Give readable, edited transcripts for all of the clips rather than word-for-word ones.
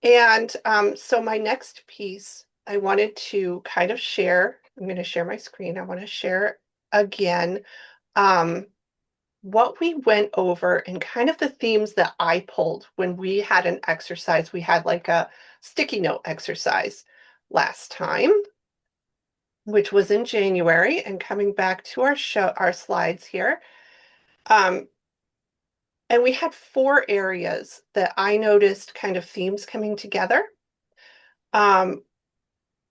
And so my next piece, I wanted to kind of share, I'm going to share my screen. I want to share again um, what we went over and kind of the themes that I pulled when we had an exercise. We had like a sticky note exercise last time, which was in January. And coming back to our slides here. Um, and we had four areas that I noticed kind of themes coming together. Um,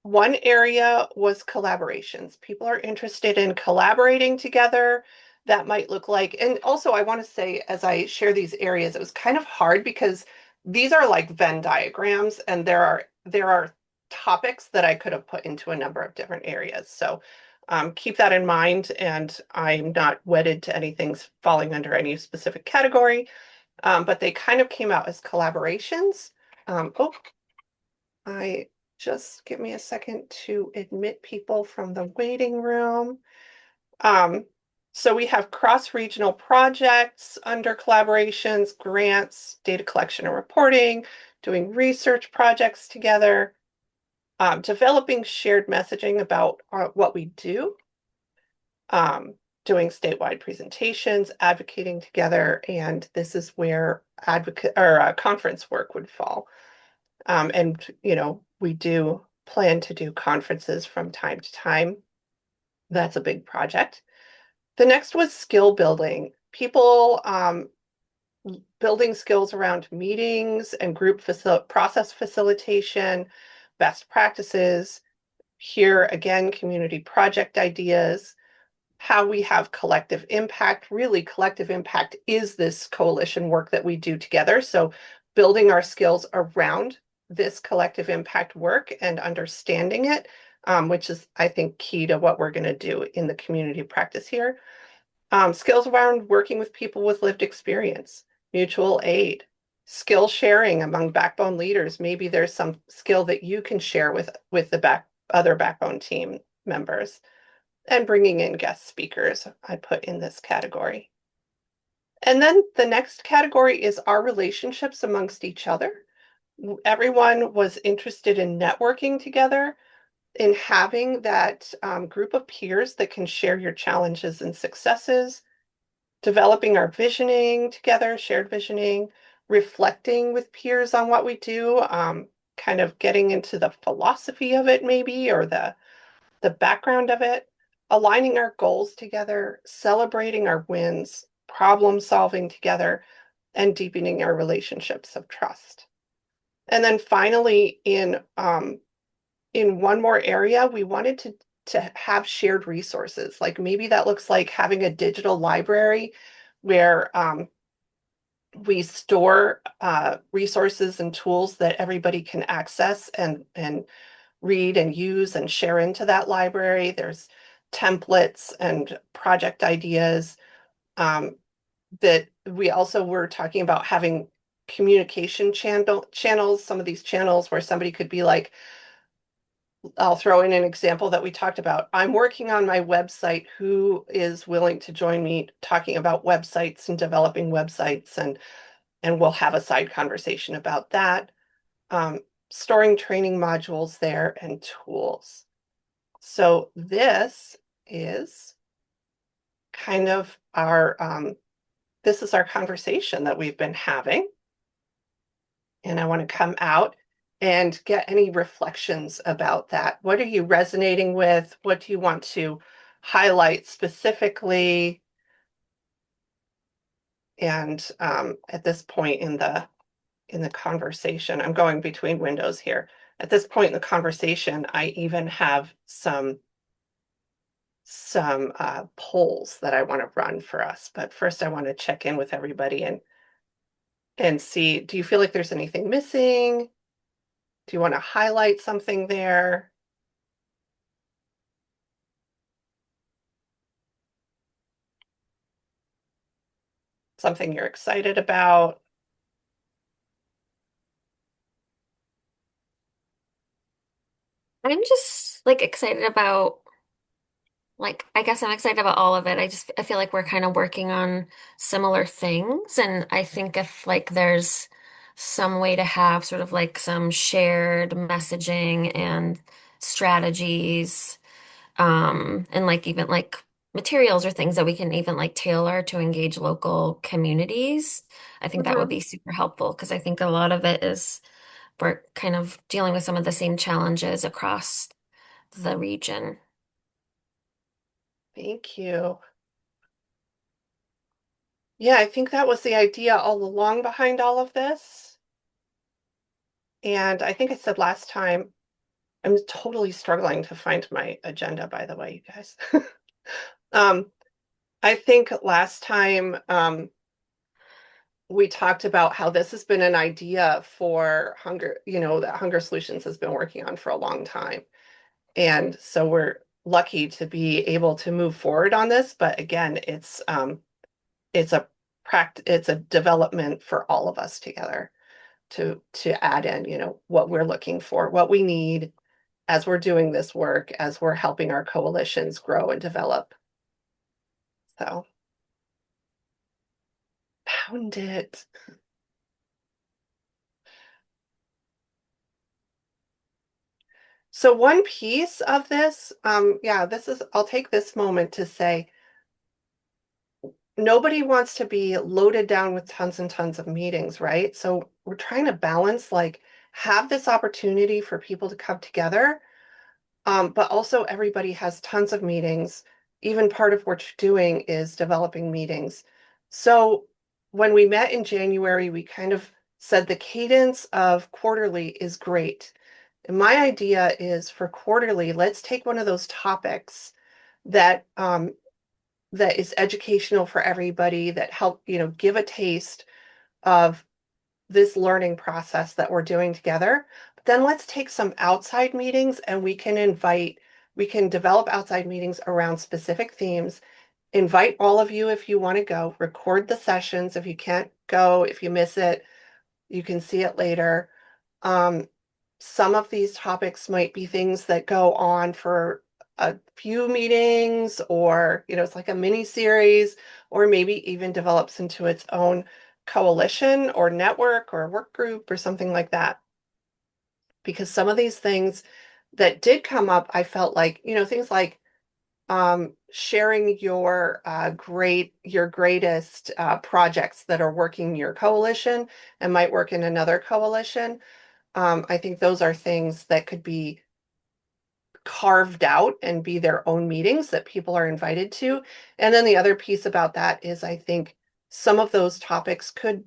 One area was collaborations. People are interested in collaborating together. That might look like, and also I want to say, as I share these areas, it was kind of hard because these are like Venn diagrams, and there are topics that I could have put into a number of different areas. So keep that in mind, and I'm not wedded to anything falling under any specific category. But they kind of came out as collaborations. Oh, I just give me a second to admit people from the waiting room. Um, so we have cross-regional projects under collaborations, grants, data collection and reporting, doing research projects together, developing shared messaging about what we do, um, doing statewide presentations, advocating together, and this is where advocate or conference work would fall. And, we do plan to do conferences from time to time. That's a big project. The next was skill building. People building skills around meetings and process facilitation, best practices. Here again, community project ideas, how we have collective impact. Really, collective impact is this coalition work that we do together. So building our skills around this collective impact work and understanding it, which is, I think, key to what we're going to do in the community practice here. Skills around working with people with lived experience, mutual aid, skill sharing among backbone leaders. Maybe there's some skill that you can share with the other backbone team members, and bringing in guest speakers, I put in this category. And then the next category is our relationships amongst each other. Everyone was interested in networking together, in having that group of peers that can share your challenges and successes, developing our visioning together, shared visioning, reflecting with peers on what we do, kind of getting into the philosophy of it maybe, or the background of it, aligning our goals together, celebrating our wins, problem solving together, and deepening our relationships of trust. And then finally, in one more area, we wanted to have shared resources. Like maybe that looks like having a digital library where we store resources and tools that everybody can access and read and use and share into that library. There's templates and project ideas that we also were talking about having communication channels, some of these channels where somebody could be like, I'll throw in an example that we talked about. I'm working on my website. Who is willing to join me talking about websites and developing websites? And we'll have a side conversation about that. Um, Storing training modules there and tools. So this is kind of this is our conversation that we've been having. And I want to come out and get any reflections about that. What are you resonating with? What do you want to highlight specifically? And at this point in the conversation, I'm going between windows here. At this point in the conversation, I even have some polls that I want to run for us. But first, I want to check in with everybody and see, do you feel like there's anything missing? Do you want to highlight something there? Something you're excited about? I'm just like excited about I guess I'm excited about all of it. I feel like we're kind of working on similar things, and I think if there's some way to have sort of like some shared messaging and strategies, and like even like materials or things that we can even like tailor to engage local communities. I think that would Hmm. be super helpful because I think a lot of it is we're kind of dealing with some of the same challenges across the region. Thank you. Yeah, I think that was the idea all along behind all of this. And I think I said last time, I'm totally struggling to find my agenda, by the way, you guys. Um, I think last time we talked about how this has been an idea for hunger, that Hunger Solutions has been working on for a long time. And so we're lucky to be able to move forward on this. But again, it's a it's a development for all of us together to add in, what we're looking for, what we need as we're doing this work, as we're helping our coalitions grow and develop. So pound it. So one piece of this, yeah, I'll take this moment to say nobody wants to be loaded down with tons and tons of meetings, right? So we're trying to balance, like, have this opportunity for people to come together. But also everybody has tons of meetings. Even part of what you're doing is developing meetings. So when we met in January, we kind of said the cadence of quarterly is great. And my idea is for quarterly, let's take one of those topics that that is educational for everybody, that help, give a taste of this learning process that we're doing together. But then let's take some outside meetings and we can develop outside meetings around specific themes. Invite all of you if you want to go, record the sessions. If you can't go, if you miss it, you can see it later. Um, some of these topics might be things that go on for a few meetings, or, it's like a mini series, or maybe even develops into its own coalition or network or work group or something like that. Because some of these things that did come up, I felt like, things like sharing your greatest projects that are working your coalition and might work in another coalition. I think those are things that could be carved out and be their own meetings that people are invited to. And then the other piece about that is I think some of those topics could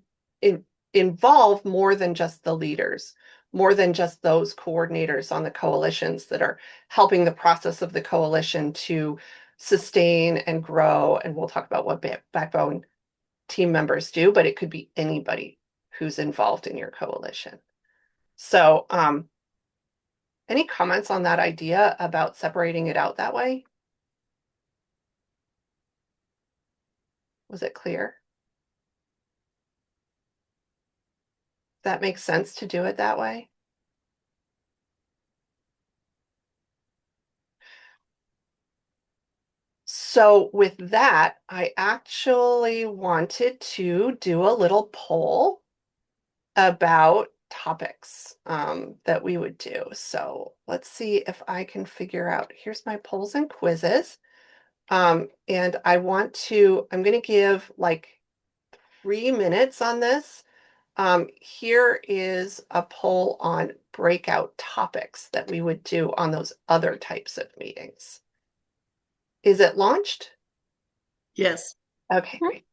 involve more than just the leaders, more than just those coordinators on the coalitions that are helping the process of the coalition to sustain and grow. And we'll talk about what backbone team members do, but it could be anybody who's involved in your coalition. So, any comments on that idea about separating it out that way? Was it clear? That makes sense to do it that way? So with that, I actually wanted to do a little poll about topics that we would do. So let's see if I can figure out. Here's my polls and quizzes. And I'm going to give like 3 minutes on this. Here is a poll on breakout topics that we would do on those other types of meetings. Is it launched? Yes. Okay, Mhm. great.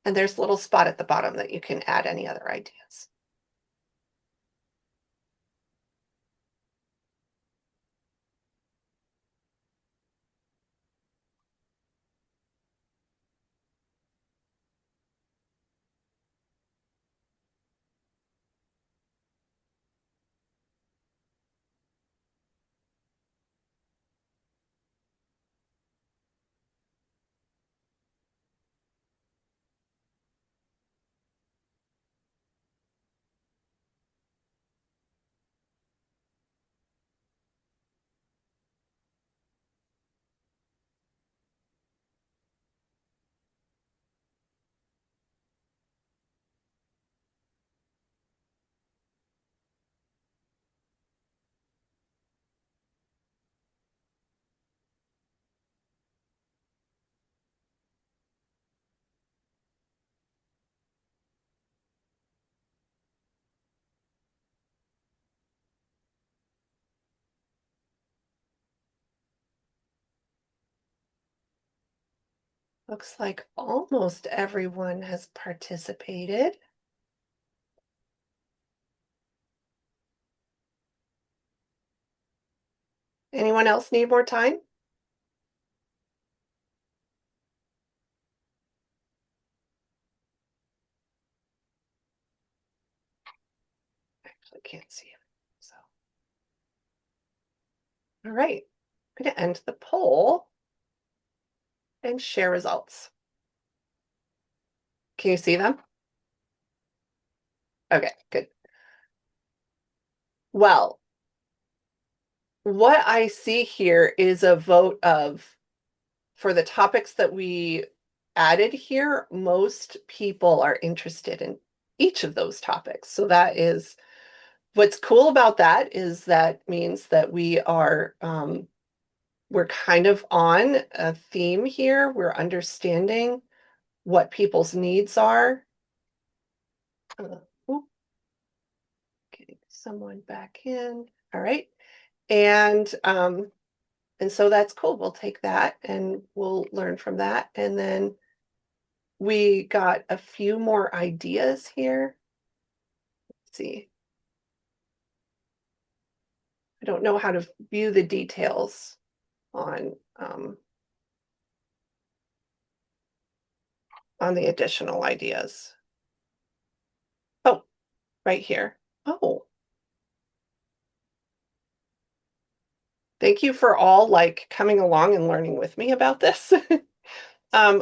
And there's a little spot at the bottom that you can add any other ideas. Looks like almost everyone has participated. Anyone else need more time? Actually can't see it. So, all right, I'm going to end the poll and share results. Can you see them? Okay, good. Well, what I see here is a vote of, for the topics that we added here, most people are interested in each of those topics. So that is, what's cool about that is that means that we're kind of on a theme here. We're understanding what people's needs are. Getting someone back in. All right. And so that's cool. We'll take that and we'll learn from that. And then we got a few more ideas here. Let's see. I don't know how to view the details on the additional ideas. Oh, right here. Oh, thank you for all like coming along and learning with me about this.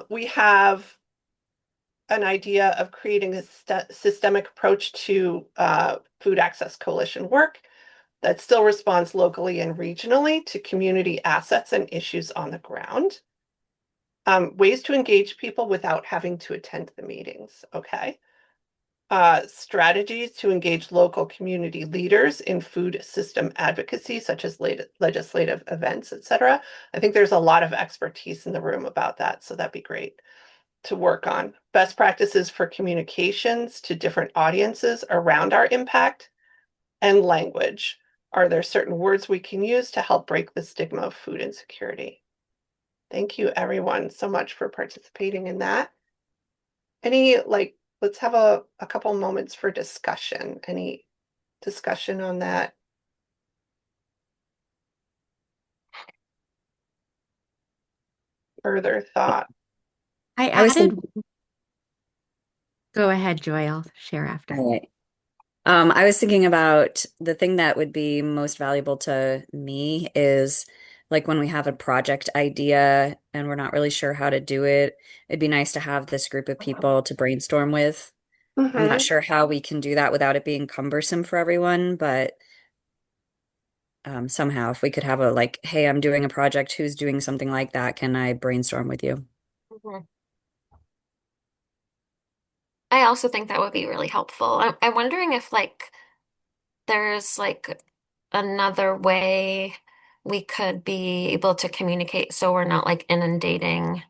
We have an idea of creating a systemic approach to food access coalition work that still responds locally and regionally to community assets and issues on the ground. Ways to engage people without having to attend the meetings. Okay. Strategies to engage local community leaders in food system advocacy, such as legislative events, etc. I think there's a lot of expertise in the room about that, so that'd be great to work on. Best practices for communications to different audiences around our impact, and language. Are there certain words we can use to help break the stigma of food insecurity? Thank you, everyone, so much for participating in that. Let's have a couple moments for discussion. Any discussion on that? Further thought? I was added, thinking, go ahead, Joy, I'll share after. all right. I was thinking about the thing that would be most valuable to me is like when we have a project idea and we're not really sure how to do it, it'd be nice to have this group of people to brainstorm with. I'm not sure how we can do that without it being cumbersome for everyone, but somehow if we could have a like, hey, I'm doing a project, who's doing something like that? Can I brainstorm with you? Mhm. I also think that would be really helpful. I'm wondering if like there's like another way we could be able to communicate so we're not like inundating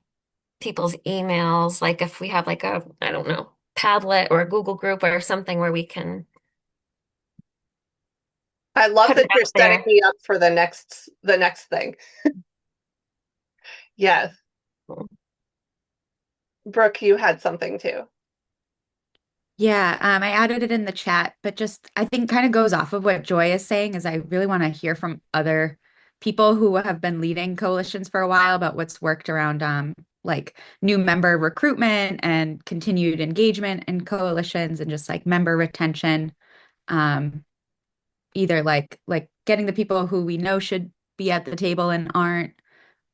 people's emails. Like if we have like a, I don't know, Padlet or a Google group or something where we can I love put it that you're out setting there. me up for the next thing. Yes. Brooke, you had something too. Yeah, I added it in the chat, but just I think kind of goes off of what Joy is saying is I really want to hear from other people who have been leading coalitions for a while about what's worked around like new member recruitment and continued engagement in coalitions and just like member retention. Um, either like getting the people who we know should be at the table and aren't,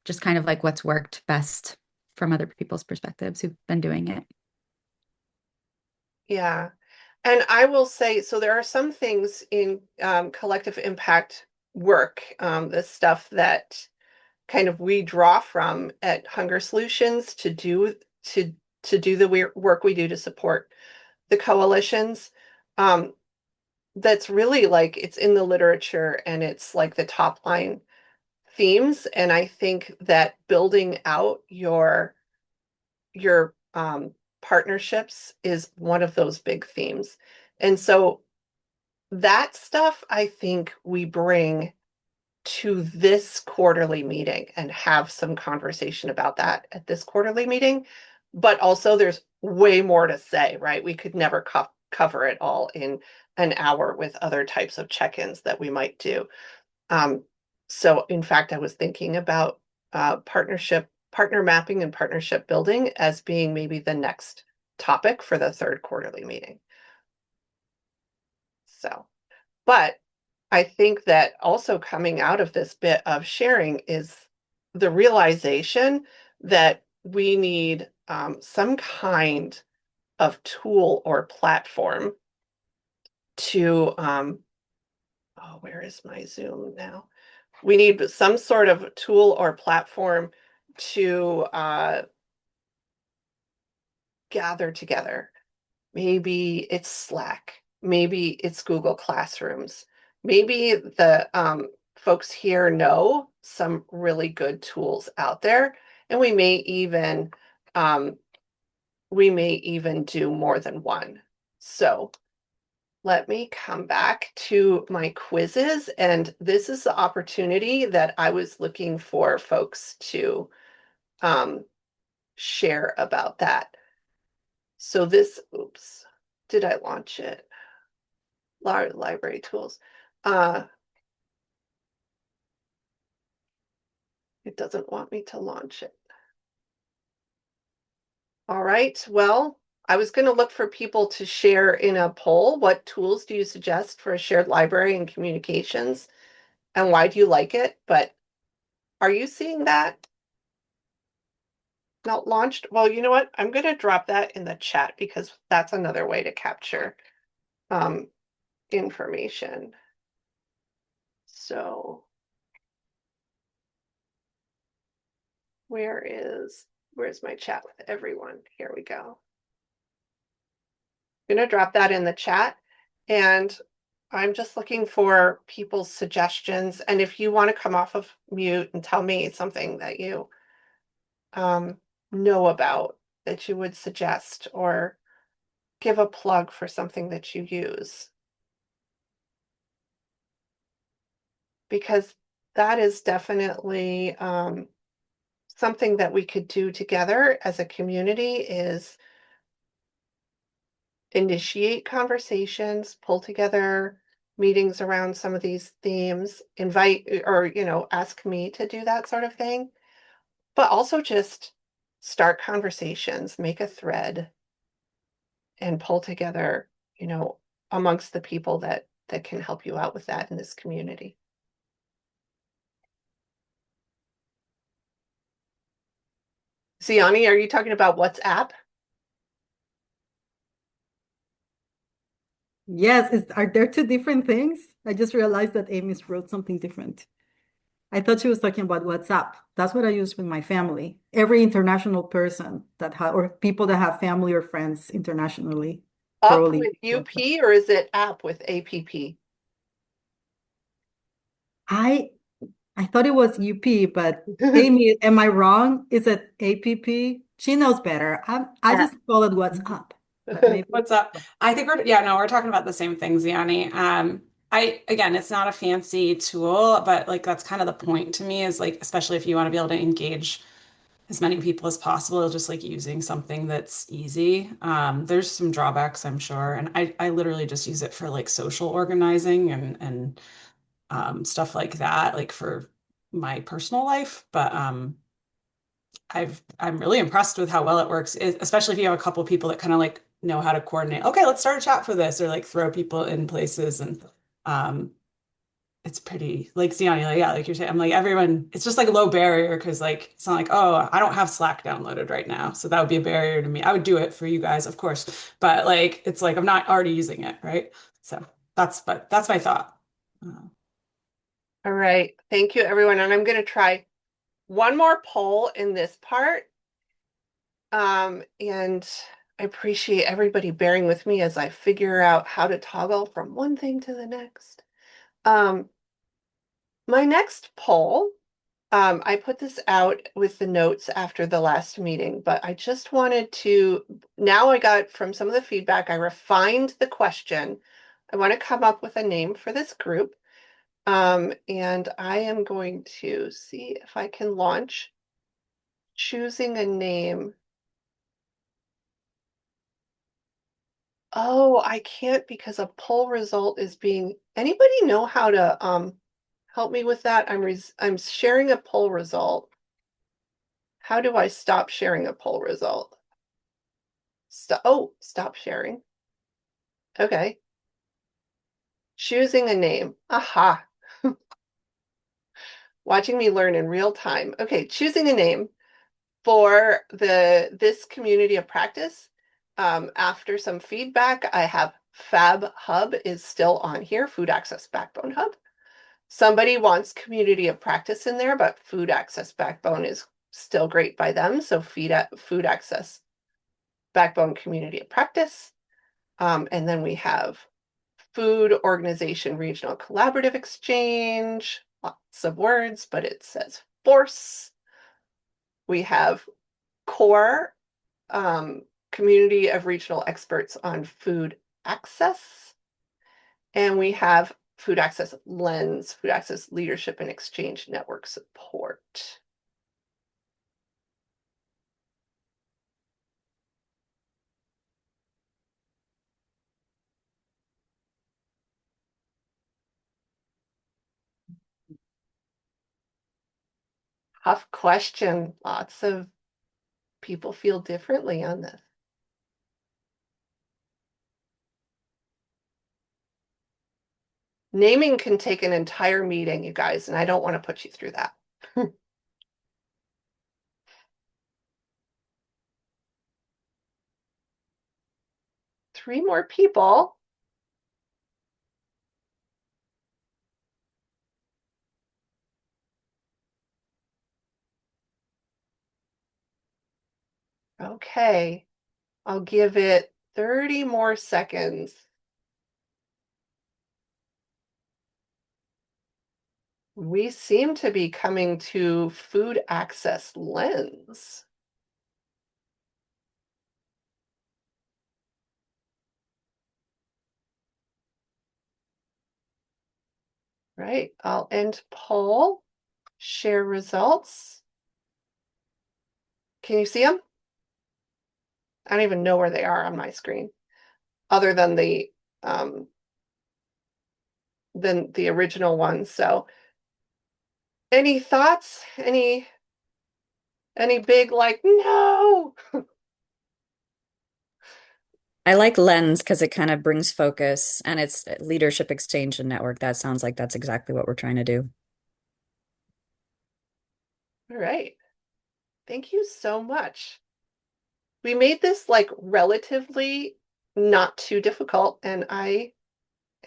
just kind of like what's worked best from other people's perspectives who've been doing it. Yeah. And I will say, so there are some things in collective impact work, the stuff that kind of we draw from at Hunger Solutions to do the work we do to support the coalitions. Um, that's really like it's in the literature and it's like the top line themes. And I think that building out your partnerships is one of those big themes. And so that stuff I think we bring to this quarterly meeting and have some conversation about that at this quarterly meeting. But also there's way more to say, right? We could never cover it all in an hour with other types of check-ins that we might do. So in fact, I was thinking about partner mapping and partnership building as being maybe the next topic for the third quarterly meeting. So, but I think that also coming out of this bit of sharing is the realization that we need some kind of tool or platform to, oh, where is my Zoom now? We need some sort of tool or platform to gather together. Maybe it's Slack, maybe it's Google Classrooms, maybe the folks here know some really good tools out there, and we may even do more than one. So let me come back to my quizzes, and this is the opportunity that I was looking for folks to share about that. So this, oops, did I launch it? Library tools. It doesn't want me to launch it. All right, well, I was going to look for people to share in a poll. What tools do you suggest for a shared library and communications? And why do you like it? But are you seeing that? Not launched? Well, you know what? I'm going to drop that in the chat because that's another way to capture information. So where's my chat with everyone? Here we go. I'm going to drop that in the chat, and I'm just looking for people's suggestions. And if you want to come off of mute and tell me something that you know about that you would suggest, or give a plug for something that you use. Because that is definitely something that we could do together as a community, is initiate conversations, pull together meetings around some of these themes, invite or, you know, ask me to do that sort of thing, but also just start conversations, make a thread, and pull together, you know, amongst the people that can help you out with that in this community. Ziani, are you talking about WhatsApp? Yes, are there two different things? I just realized that Amy's wrote something different. I thought she was talking about WhatsApp. That's what I use with my family. Every international person or people that have family or friends internationally. Up probably with use UP, WhatsApp. or is it app with APP? I thought it was UP, but Amy, am I wrong? Is it APP? She knows better. I just call it WhatsApp. But maybe What's up? I think we're talking about the same thing, Ziani. Again, it's not a fancy tool, but like that's kind of the point to me, is like, especially if you want to be able to engage as many people as possible, just like using something that's easy. There's some drawbacks, I'm sure. And I literally just use it for like social organizing and stuff like that, like for my personal life. But I'm really impressed with how well it works, especially if you have a couple people that kind of like know how to coordinate. Okay, let's start a chat for this, or like throw people in places, and um, it's pretty like Ziani, like, yeah, like you're saying, I'm like everyone. It's just like a low barrier because like it's not like, oh, I don't have Slack downloaded right now, so that would be a barrier to me. I would do it for you guys, of course, but like it's like I'm not already using it, right? So that's my thought. All right, thank you, everyone. And I'm going to try one more poll in this part. And I appreciate everybody bearing with me as I figure out how to toggle from one thing to the next. My next poll, I put this out with the notes after the last meeting, but I just wanted to, now I got from some of the feedback, I refined the question. I want to come up with a name for this group. And I am going to see if I can launch choosing a name. Oh, I can't because a poll result is being, anybody know how to help me with that? I'm sharing a poll result. How do I stop sharing a poll result? Stop sharing. Okay. Choosing a name. Aha. Watching me learn in real time. Okay, choosing a name for this community of practice. After some feedback, I have Fab Hub is still on here, Food Access Backbone Hub. Somebody wants community of practice in there, but Food Access Backbone is still great by them. So Food Access Backbone Community of Practice. And then we have Food Organization Regional Collaborative Exchange. Lots of words, but it says FORCE. We have CORE, Community of Regional Experts on Food Access. And we have Food Access Lens, Food Access Leadership and Exchange Network Support. Tough question. Lots of people feel differently on this. Naming can take an entire meeting, you guys, and I don't want to put you through that. 3 more people. Okay, I'll give it 30 more seconds. We seem to be coming to Food Access Lens. Right, I'll end poll, share results. Can you see them? I don't even know where they are on my screen, other than the original one. So any thoughts? Any big like, no? I like Lens because it kind of brings focus, and it's leadership exchange and network. That sounds like that's exactly what we're trying to do. All right. Thank you so much. We made this like relatively not too difficult, and I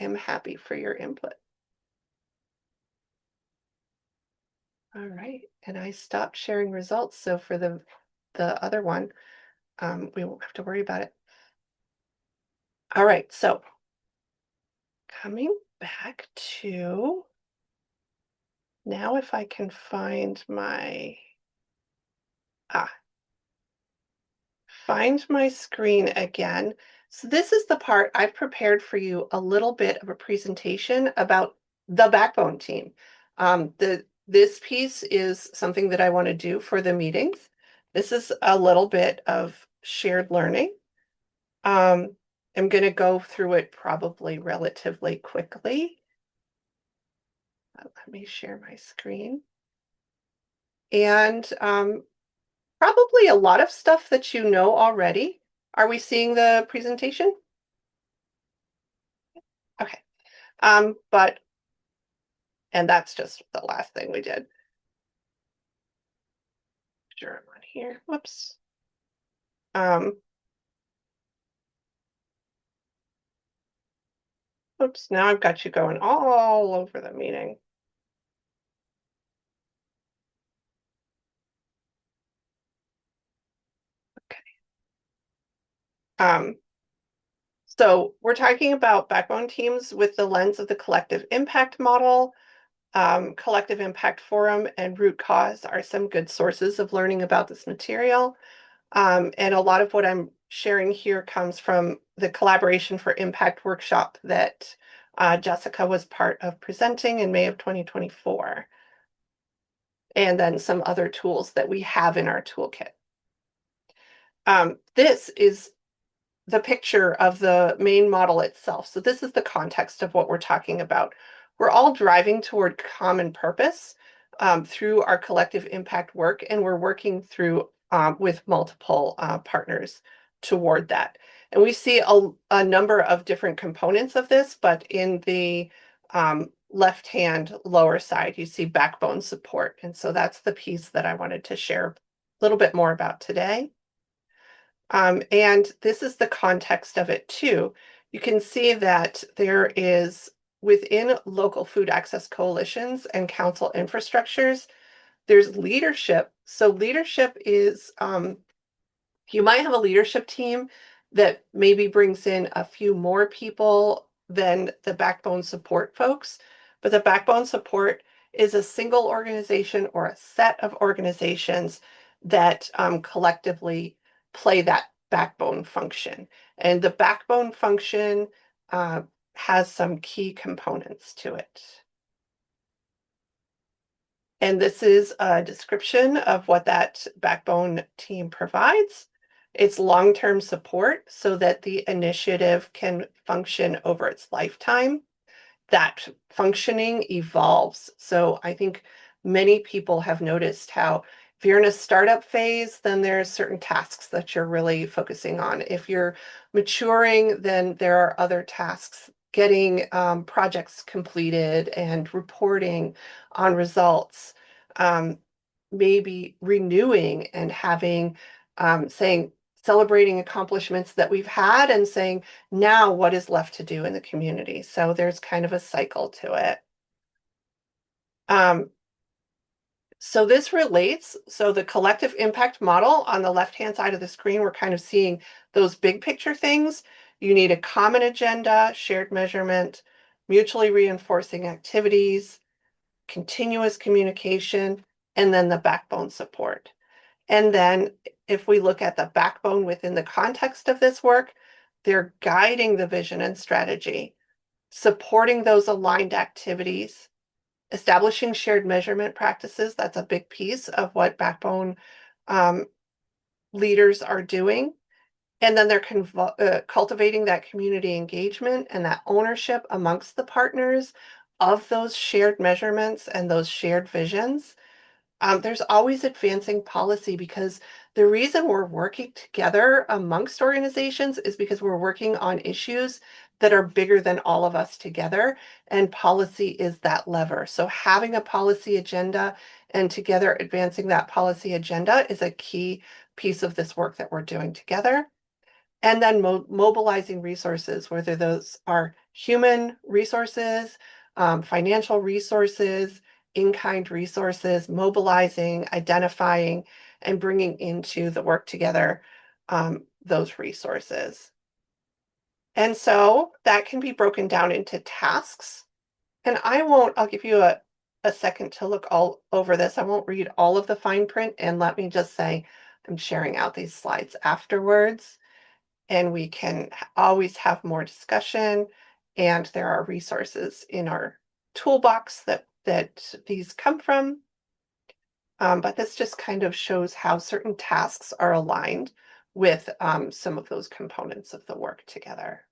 am happy for your input. All right, and I stopped sharing results, so for the other one, we won't have to worry about it. All right, so coming back to now, if I can find my screen again. So this is the part I've prepared for you, a little bit of a presentation about the Backbone team. This piece is something that I want to do for the meetings. This is a little bit of shared learning. I'm going to go through it probably relatively quickly. Let me share my screen. And probably a lot of stuff that you know already. Are we seeing the presentation? Okay. And that's just the last thing we did. Sure, I'm on here. Whoops. Oops, now I've got you going all over the meeting. Okay. So we're talking about backbone teams with the lens of the collective impact model. Collective Impact Forum and Root Cause are some good sources of learning about this material. And a lot of what I'm sharing here comes from the Collaboration for Impact workshop that Jessica was part of presenting in May of 2024. And then some other tools that we have in our toolkit. This is the picture of the main model itself. So this is the context of what we're talking about. We're all driving toward common purpose through our collective impact work, and we're working through with multiple partners toward that. And we see a number of different components of this, but in the left-hand lower side, you see backbone support. And so that's the piece that I wanted to share a little bit more about today. And this is the context of it too. You can see that there is within local food access coalitions and council infrastructures, there's leadership. So leadership is, you might have a leadership team that maybe brings in a few more people than the backbone support folks, but the backbone support is a single organization or a set of organizations that collectively play that backbone function. And the backbone function has some key components to it. And this is a description of what that backbone team provides. It's long-term support so that the initiative can function over its lifetime. That functioning evolves. So I think many people have noticed how if you're in a startup phase, then there's certain tasks that you're really focusing on. If you're maturing, then there are other tasks, getting projects completed and reporting on results, maybe renewing and having, celebrating accomplishments that we've had and saying, now what is left to do in the community? So there's kind of a cycle to it. So this relates, so the collective impact model on the left-hand side of the screen, we're kind of seeing those big picture things. You need a common agenda, shared measurement, mutually reinforcing activities, continuous communication, and then the backbone support. And then if we look at the backbone within the context of this work, they're guiding the vision and strategy, supporting those aligned activities, establishing shared measurement practices. That's a big piece of what backbone leaders are doing. And then they're cultivating that community engagement and that ownership amongst the partners of those shared measurements and those shared visions. There's always advancing policy because the reason we're working together amongst organizations is because we're working on issues that are bigger than all of us together, and policy is that lever. So having a policy agenda and together advancing that policy agenda is a key piece of this work that we're doing together. And then mobilizing resources, whether those are human resources, financial resources, in-kind resources, mobilizing, identifying, and bringing into the work together those resources. And so that can be broken down into tasks. And I'll give you a second to look all over this. I won't read all of the fine print, and let me just say I'm sharing out these slides afterwards, and we can always have more discussion, and there are resources in our toolbox that these come from. But this just kind of shows how certain tasks are aligned with some of those components of the work together.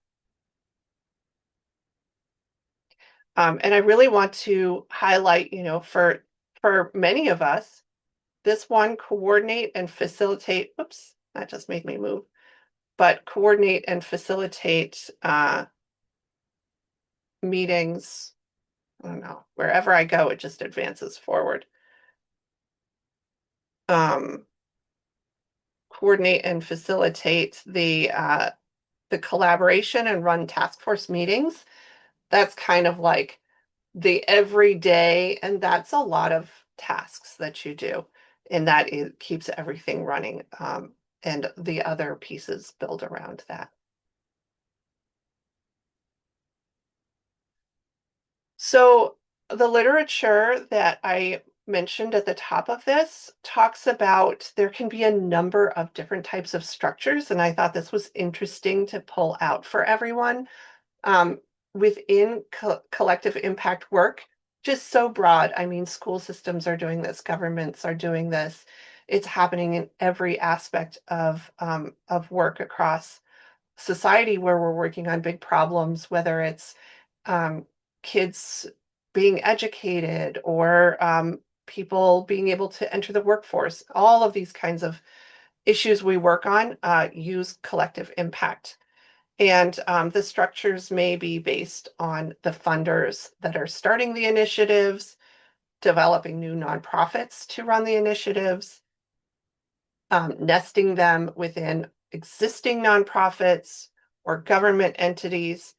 And I really want to highlight, for many of us, this one, coordinate and facilitate, oops, that just made me move, but coordinate and facilitate meetings. I don't know, wherever I go, it just advances forward. Coordinate and facilitate the collaboration and run task force meetings. That's kind of like the everyday, and that's a lot of tasks that you do, and that it keeps everything running, and the other pieces build around that. So the literature that I mentioned at the top of this talks about there can be a number of different types of structures, and I thought this was interesting to pull out for everyone. within collective impact work, just so broad. I mean, school systems are doing this, governments are doing this. It's happening in every aspect of work across society where we're working on big problems, whether it's kids being educated or people being able to enter the workforce. All of these kinds of issues we work on use collective impact. And the structures may be based on the funders that are starting the initiatives, developing new nonprofits to run the initiatives, nesting them within existing nonprofits or government entities,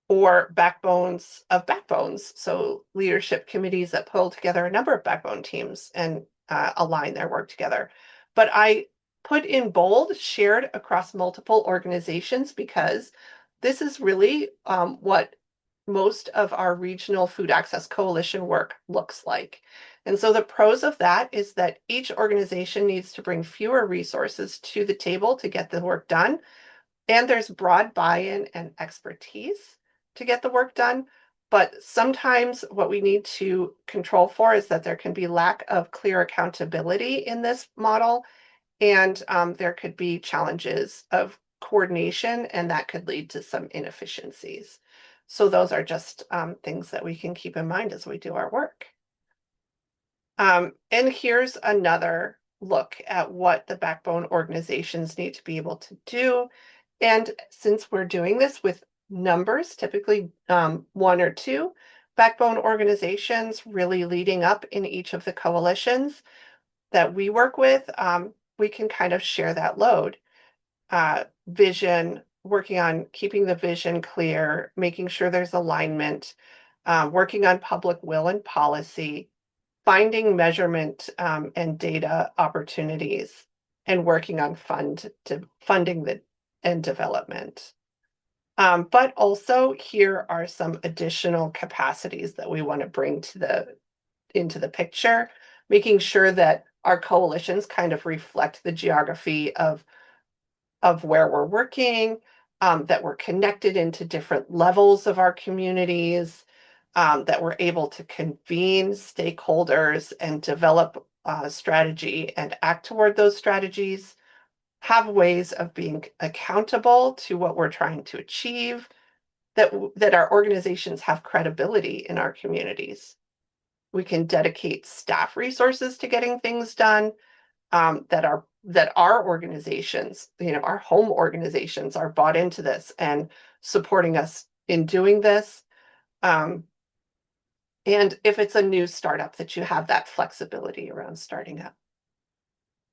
or backbones of backbones. So leadership committees that pull together a number of backbone teams and align their work together. But I put in bold shared across multiple organizations because this is really what most of our regional food access coalition work looks like. And so the pros of that is that each organization needs to bring fewer resources to the table to get the work done. And there's broad buy-in and expertise to get the work done. But sometimes what we need to control for is that there can be lack of clear accountability in this model. And there could be challenges of coordination, and that could lead to some inefficiencies. So those are just things that we can keep in mind as we do our work. And here's another look at what the backbone organizations need to be able to do. And since we're doing this with numbers, typically one or two backbone organizations really leading up in each of the coalitions that we work with, we can kind of share that load. Vision, working on keeping the vision clear, making sure there's alignment, working on public will and policy, finding measurement and data opportunities, and working on funding and development. But also here are some additional capacities that we want to bring into the picture, making sure that our coalitions kind of reflect the geography of where we're working, that we're connected into different levels of our communities, that we're able to convene stakeholders and develop strategy and act toward those strategies, have ways of being accountable to what we're trying to achieve, that our organizations have credibility in our communities. We can dedicate staff resources to getting things done, that our organizations, our home organizations are bought into this and supporting us in doing this. And if it's a new startup, that you have that flexibility around starting up.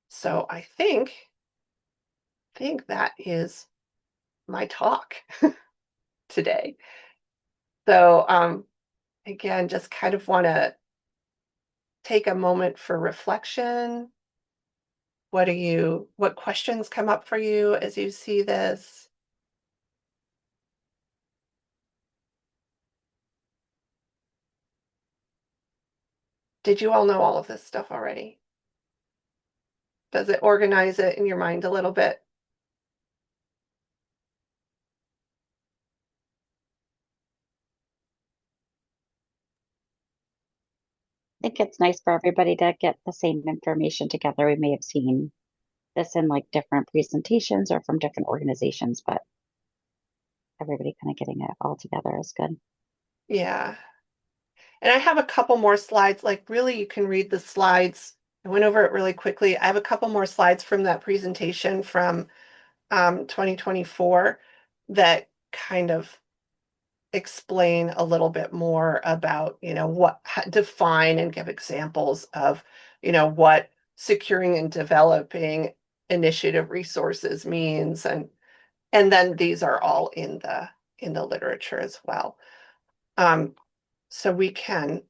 So I think that is my talk today. So again, just kind of want to take a moment for reflection. What questions come up for you as you see this? Did you all know all of this stuff already? Does it organize it in your mind a little bit? I think it's nice for everybody to get the same information together. We may have seen this in like different presentations or from different organizations, but everybody kind of getting it all together is good. Yeah. And I have a couple more slides, like really you can read the slides. I went over it really quickly. I have a couple more slides from that presentation from 2024 that kind of explain a little bit more about, define and give examples of, what securing and developing initiative resources means. And then these are all in the literature as well. So we can,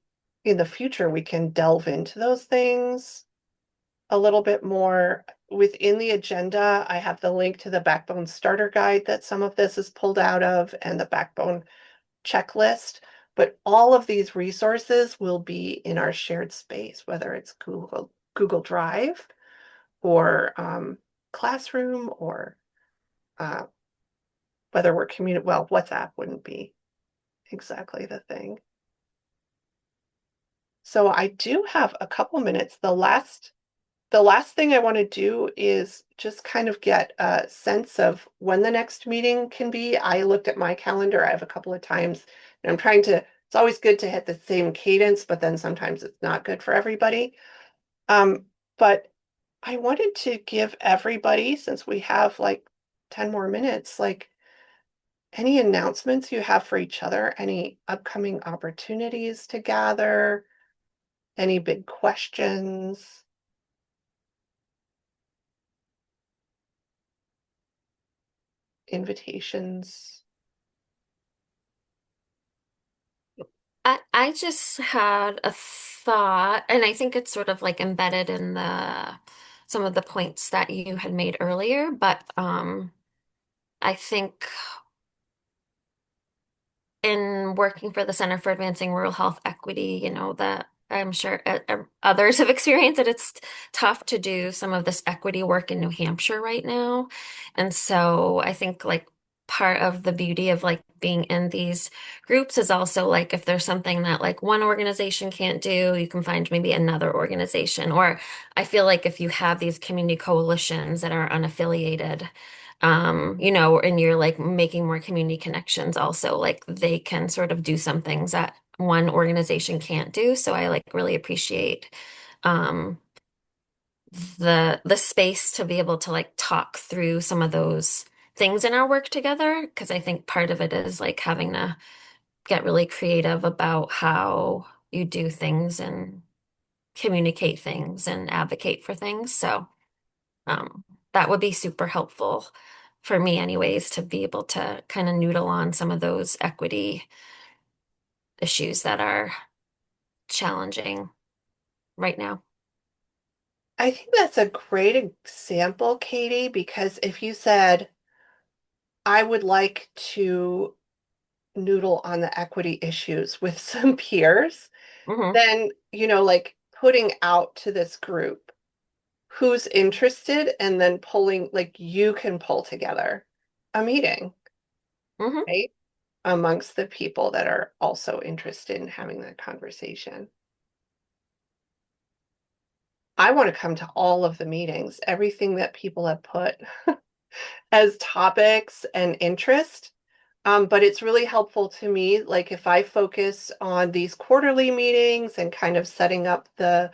in the future, we can delve into those things a little bit more. Within the agenda, I have the link to the Backbone Starter Guide that some of this is pulled out of, and the Backbone checklist. But all of these resources will be in our shared space, whether it's Google Drive or Classroom or whether we're well, WhatsApp wouldn't be exactly the thing. So I do have a couple minutes. The last thing I want to do is just kind of get a sense of when the next meeting can be. I looked at my calendar. I have a couple of times, and I'm trying to, it's always good to hit the same cadence, but then sometimes it's not good for everybody. But I wanted to give everybody, since we have like 10 more minutes, like any announcements you have for each other, any upcoming opportunities to gather, any big questions. Invitations. I just had a thought, and I think it's sort of like embedded in the some of the points that you had made earlier, but I think in working for the Center for Advancing Rural Health Equity, that I'm sure others have experienced it. It's tough to do some of this equity work in New Hampshire right now. And so I think like part of the beauty of like being in these groups is also like if there's something that like one organization can't do, you can find maybe another organization. Or I feel like if you have these community coalitions that are unaffiliated, and you're like making more community connections also, like they can sort of do some things that one organization can't do. So I like really appreciate um the space to be able to like talk through some of those things in our work together, because I think part of it is like having to get really creative about how you do things and communicate things and advocate for things. So um, that would be super helpful for me, anyways, to be able to kind of noodle on some of those equity issues that are challenging right now. I think that's a great example, Katie, because if you said, I would like to noodle on the equity issues with some peers, Hmm. then, like putting out to this group who's interested and then pulling, like you can pull together a meeting, Hmm. right? Amongst the people that are also interested in having that conversation. I want to come to all of the meetings, everything that people have put as topics and interest. But it's really helpful to me, like if I focus on these quarterly meetings and kind of setting up the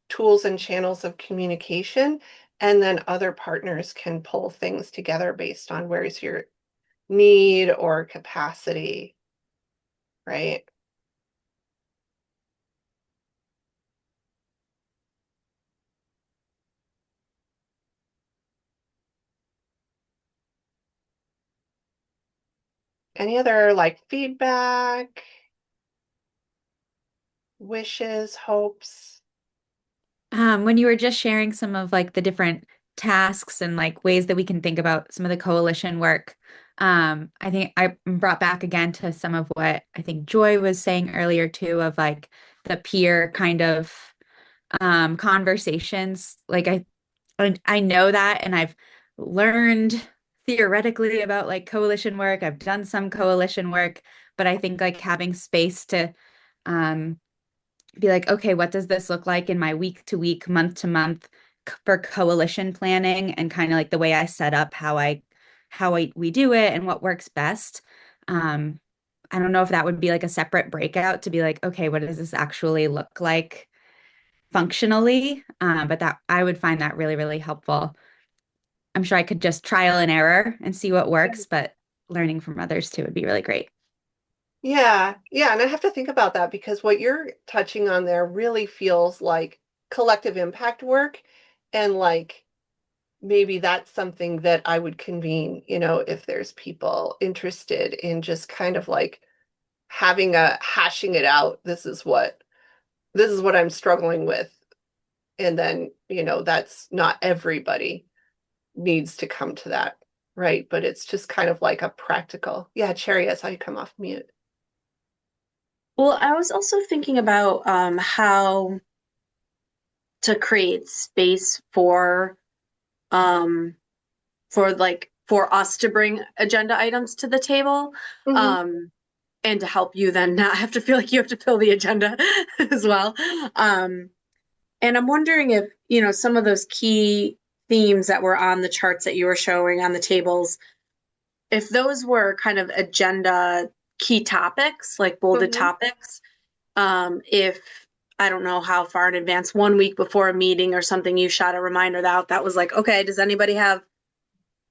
tools and channels of communication, and then other partners can pull things together based on where's your need or capacity, right? Any other like feedback, wishes, hopes? When you were just sharing some of like the different tasks and like ways that we can think about some of the coalition work, I think I brought back again to some of what I think Joy was saying earlier too, of like the peer kind of conversations. Like I know that, and I've learned theoretically about like coalition work. I've done some coalition work, but I think like having space to um be like, okay, what does this look like in my week to week, month to month for coalition planning, and kind of like the way I set up how we do it and what works best. Um, I don't know if that would be like a separate breakout to be like, okay, what does this actually look like functionally? But that I would find that really, really helpful. I'm sure I could just trial and error and see what works, but learning from others too would be really great. Yeah, yeah, and I have to think about that because what you're touching on there really feels like collective impact work, and like maybe that's something that I would convene, if there's people interested in just kind of like having a hashing it out. This is what I'm struggling with. And then, that's not everybody needs to come to that, right? But it's just kind of like a practical. Yeah, Cherry, I saw you come off mute. Well, I was also thinking about how to create space um for for us to bring agenda items to the table. Mhm. And to help you then not have to feel like you have to fill the agenda as well. And I'm wondering if, some of those key themes that were on the charts that you were showing on the tables, if those were kind of agenda key topics, like bolded Mhm. topics, if I don't know how far in advance, 1 week before a meeting or something, you shot a reminder that was like, okay, does anybody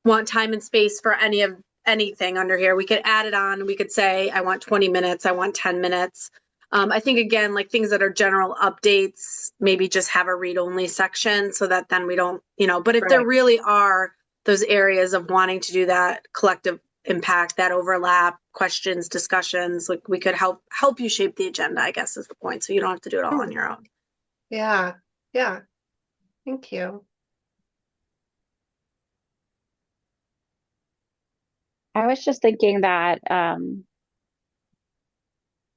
want time and space for anything under here? We could add it on. We could say, I want 20 minutes. I want 10 minutes. I think again, like things that are general updates, maybe just have a read only section so that then we don't, but if there Right. really are those areas of wanting to do that collective impact, that overlap, questions, discussions, like we could help you shape the agenda, I guess is the point. So you don't have to do it all on your own. Yeah. Yeah. Thank you. I was just thinking that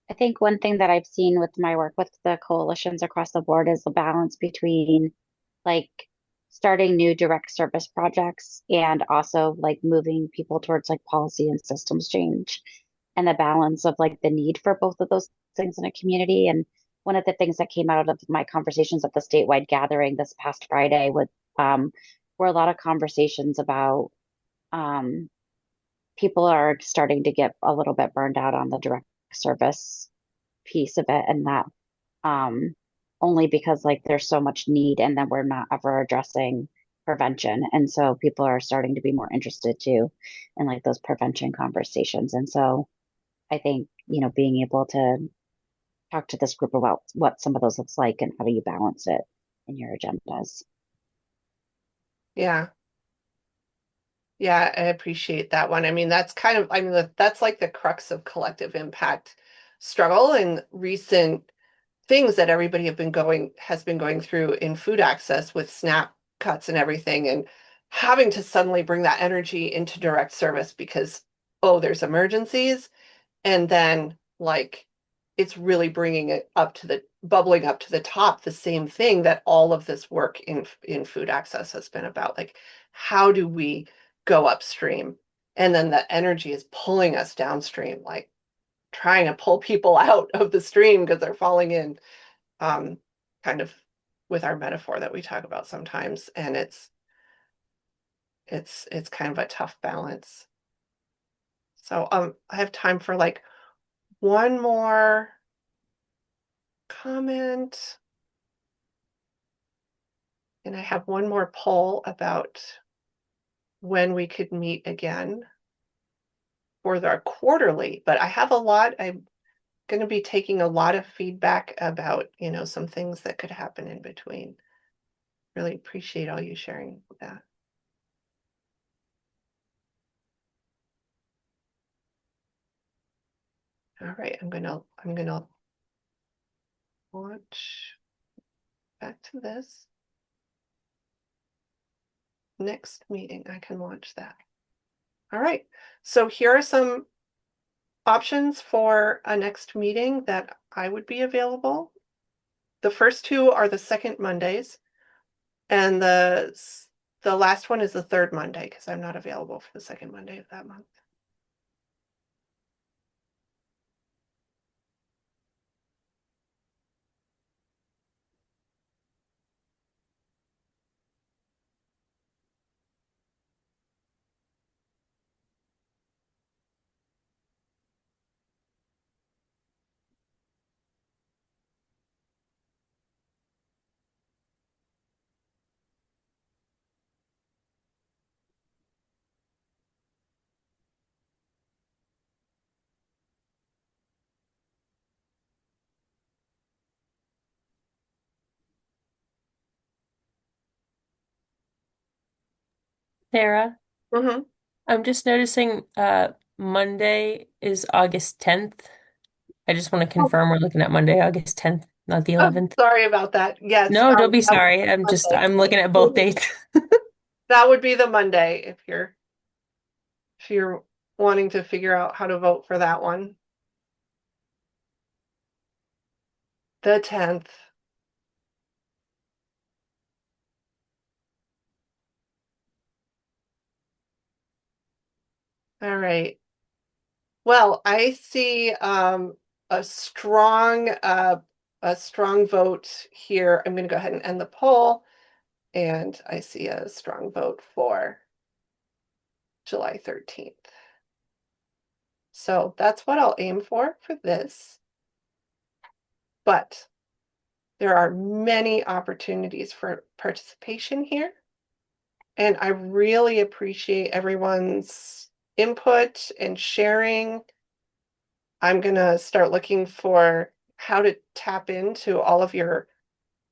I think one thing that I've seen with my work with the coalitions across the board is the balance between like starting new direct service projects and also like moving people towards like policy and systems change, and the balance of like the need for both of those things in a community. And one of the things that came out of my conversations at the statewide gathering this past Friday with um, were a lot of conversations about um, people are starting to get a little bit burned out on the direct service piece of it, and that um, only because like there's so much need and then we're not ever addressing prevention. And so people are starting to be more interested too in like those prevention conversations. And so I think, being able to talk to this group about what some of those looks like and how do you balance it in your agendas. Yeah. Yeah, I appreciate that one. I mean, that's like the crux of collective impact struggle and recent things that everybody has been going through in food access with SNAP cuts and everything, and having to suddenly bring that energy into direct service because, oh, there's emergencies. And then like it's really bringing it bubbling up to the top, the same thing that all of this work in food access has been about. Like, how do we go upstream? And then the energy is pulling us downstream, like trying to pull people out of the stream because they're falling in, kind of with our metaphor that we talk about sometimes. And it's kind of a tough balance. So I have time for like one more comment. And I have one more poll about when we could meet again for our quarterly, but I'm going to be taking a lot of feedback about, some things that could happen in between. Really appreciate all you sharing that. All right, I'm gonna launch back to this. Next meeting, I can launch that. All right, so here are some options for a next meeting that I would be available. The first two are the second Mondays, and the last one is the third Monday because I'm not available for the second Monday of that month. Sarah, Mm-hmm. I'm just noticing Monday is August 10th. I just want to confirm we're looking at Monday, August 10th, not the Oh, 11th. sorry about that. Yes, No, don't be that would sorry. be Monday. I'm looking at both dates. That would be the Monday if you're wanting to figure out how to vote for that one. The 10th. All right. Well, I see a strong vote here. I'm going to go ahead and end the poll, and I see a strong vote for July 13th. So that's what I'll aim for this. But there are many opportunities for participation here, and I really appreciate everyone's input and sharing. I'm going to start looking for how to tap into all of your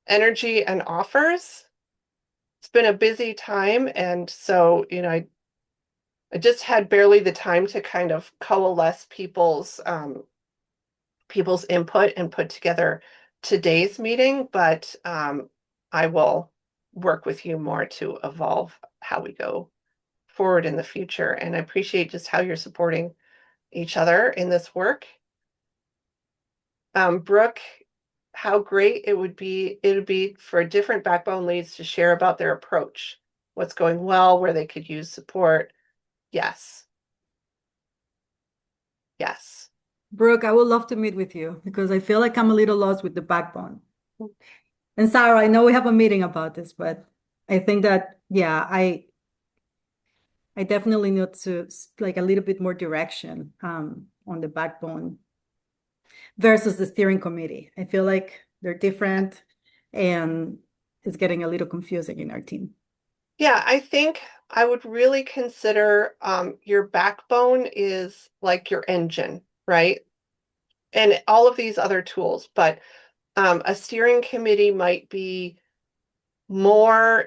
energy and offers. It's been a busy time, and so, I just had barely the time to kind of coalesce people's input and put together today's meeting, but I will work with you more to evolve how we go forward in the future. And I appreciate just how you're supporting each other in this work. Brooke, how great it would be for different backbone leads to share about their approach, what's going well, where they could use support. Yes. Yes. Brooke, I would love to meet with you because I feel like I'm a little lost with the backbone. And Sarah, I know we have a meeting about this, but I think that, yeah, I definitely need to like a little bit more direction on the backbone versus the steering committee. I feel like they're different and it's getting a little confusing in our team. Yeah, I think I would really consider your backbone is like your engine, right? And all of these other tools, but a steering committee might be more,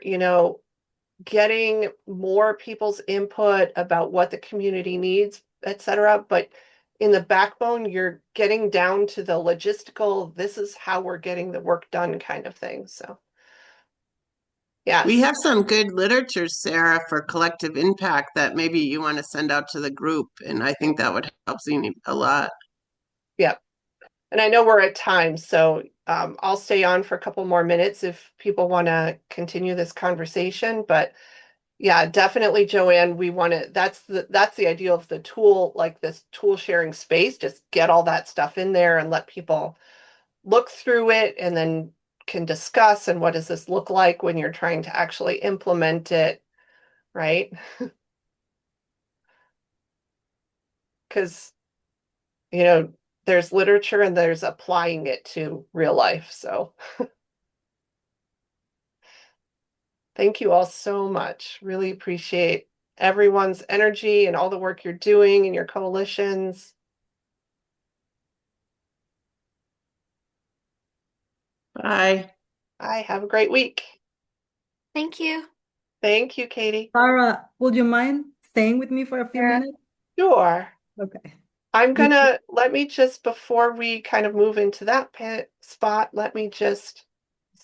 getting more people's input about what the community needs, etc. But in the backbone, you're getting down to the logistical, this is how we're getting the work done kind of thing. So, yes. We have some good literature, Sarah, for collective impact that maybe you want to send out to the group. And I think that would help Zini a lot. Yep. And I know we're at time, so I'll stay on for a couple more minutes if people want to continue this conversation. But yeah, definitely, Joanne, we want to, that's the idea of the tool, like this tool sharing space, just get all that stuff in there and let people look through it and then can discuss and what does this look like when you're trying to actually implement it, right? Because, there's literature and there's applying it to real life. So thank you all so much. Really appreciate everyone's energy and all the work you're doing in your coalitions. Bye. Bye. Have a great week. Thank you. Thank you, Katie. Sarah, would you mind staying with me for a few Sure. minutes? Sure. Okay. I'm gonna, let me just, before we kind of move into that spot, let me just